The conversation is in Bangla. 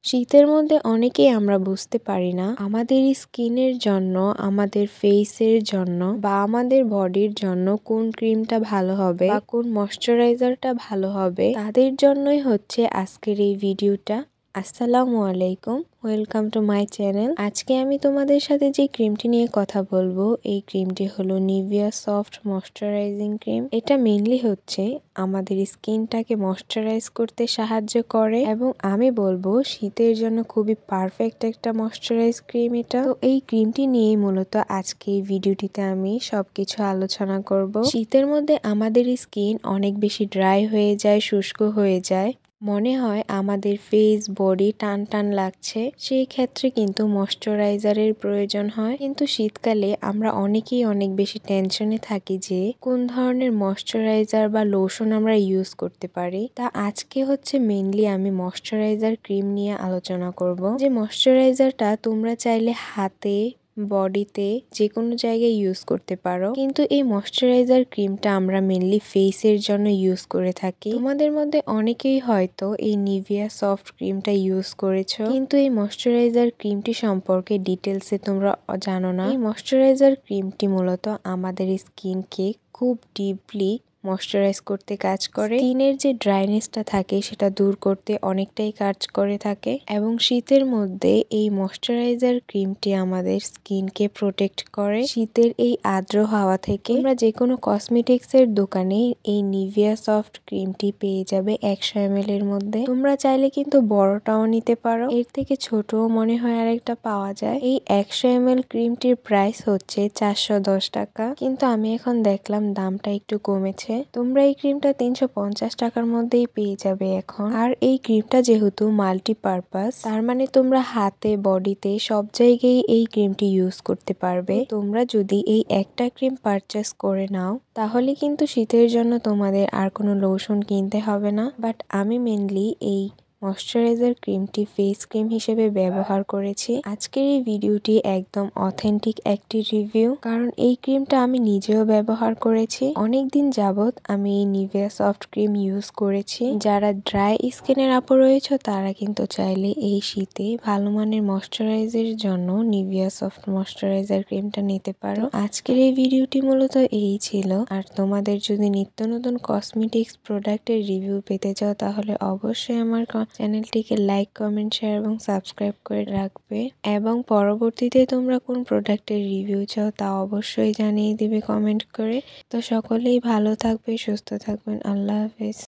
শীতের মধ্যে অনেকেই আমরা বুঝতে পারি না আমাদের স্কিনের জন্য, আমাদের ফেসের জন্য বা আমাদের বডির জন্য কোন ক্রিমটা ভালো হবে বা কোন ময়শ্চারাইজারটা ভালো হবে। তাদের জন্যই হচ্ছে আজকের এই ভিডিওটা। আসসালামু আলাইকুম, ওয়েলকাম টু মাই চ্যানেল। আজকে আমি তোমাদের সাথে যে ক্রিমটি নিয়ে কথা বলবো, এই ক্রিমটি হলো নিভিয়া সফট ময়শ্চারাইজিং ক্রিম। এটা মেইনলি হচ্ছে আমাদের স্কিনটাকে ময়শ্চারাইজ করতে সাহায্য করে এবং আমি বলবো শীতের জন্য খুবই পারফেক্ট একটা ময়শ্চারাইজ ক্রিম এটা। তো এই ক্রিমটি নিয়ে মূলত আজকে এই ভিডিওটিতে আমি সবকিছু আলোচনা করব। শীতের মধ্যে আমাদের স্কিন অনেক বেশি ড্রাই হয়ে যায়, শুষ্ক হয়ে যায়, মনে হয় আমাদের ফেস বডি টান টান লাগছে। সেই ক্ষেত্রে কিন্তু ময়শ্চারাইজারের প্রয়োজন হয়। কিন্তু শীতকালে আমরা অনেকেই অনেক বেশি টেনশনে থাকি যে কোন ধরনের ময়শ্চারাইজার বা লোশন আমরা ইউজ করতে পারি। তা আজকে হচ্ছে মেইনলি আমি ময়শ্চারাইজার ক্রিম নিয়ে আলোচনা করব। যে ময়শ্চারাইজারটা তোমরা চাইলে হাতে, বডিতে যে কোনো জায়গায় ইউজ করতে পারো, কিন্তু এই ময়শ্চারাইজার ক্রিমটা আমরা মেনলি ফেসের জন্য ইউজ করে থাকি। তোমাদের মধ্যে অনেকেই হয়তো এই নিভিয়া সফট ক্রিমটা ইউজ করেছো, কিন্তু এই ময়শ্চারাইজার ক্রিমটি সম্পর্কে ডিটেলসে তোমরা জানো না। এই ময়শ্চারাইজার ক্রিমটি মূলত আমাদের স্কিনকে খুব ডিপলি ময়শ্চারাইজ করতে কাজ করে। স্কিনের যে ড্রাইনেসটা থাকে সেটা দূর করতে অনেকটাই কাজ করে থাকে এবং শীতের মধ্যে এই ময়শ্চারাইজার ক্রিমটি আমাদের স্কিনকে প্রোটেক্ট করে শীতের এই আর্দ্র হাওয়া থেকে। তোমরা যে কোনো কসমেটিক্স এর দোকানে এই নিভিয়া সফট ক্রিমটি পেয়ে যাবে 100 ml এর মধ্যে। তোমরা চাইলে কিন্তু বড়টাও নিতে পারো, এর থেকে ছোটও মনে হয় আরেকটা পাওয়া যায়। এই 100 ml ক্রিমটির প্রাইস হচ্ছে 410 টাকা, কিন্তু আমি এখন দেখলাম দামটা একটু কমেছে। তোমরা এই ক্রিমটা 350 টাকার মধ্যেই পেয়ে যাবে এখন। আর এই ক্রিমটা যেহেতু মাল্টিপারপাস, তার মানে তোমরা হাতে, বডিতে সব জায়গায় এই ক্রিমটি ইউজ করতে পারবে। তোমরা যদি এই একটা ক্রিম পারচেস করে নাও তাহলে কিন্তু শীতের জন্য তোমাদের আর কোনো লোশন কিনতে হবে না। বাট আমি মেনলি এই ময়শ্চারাইজার ক্রিমটি ফেস ক্রিম হিসেবে ব্যবহার করেছি। আজকের এই ভিডিওটি একদম অথেন্টিক একটি রিভিউ, কারণ এই ক্রিমটা আমি নিজেও ব্যবহার করেছি। অনেকদিন যাবত আমি এই নিভিয়া সফট ক্রিম ইউজ করেছি। যারা ড্রাই স্কিনের আপু রয়েছে তারা কিন্তু চাইলে এই শীতে ভালো মানের ময়শ্চারাইজের জন্য নিভিয়া সফট ময়শ্চারাইজার ক্রিমটা নিতে পারো। আজকের এই ভিডিওটি মূলত এই ছিল। আর তোমাদের যদি নিত্য নতুন কসমেটিক্স প্রোডাক্টের রিভিউ পেতে চাও তাহলে অবশ্যই আমার চ্যানেলটিকে লাইক, কমেন্ট, শেয়ার এবং সাবস্ক্রাইব করে রাখবে। এবং পরবর্তীতে তোমরা কোন প্রোডাক্টের রিভিউ চাও তা অবশ্যই জানিয়ে দিবে কমেন্ট করে। তো সকলেই ভালো থাকবে, সুস্থ থাকবেন। আল্লাহ হাফেজ।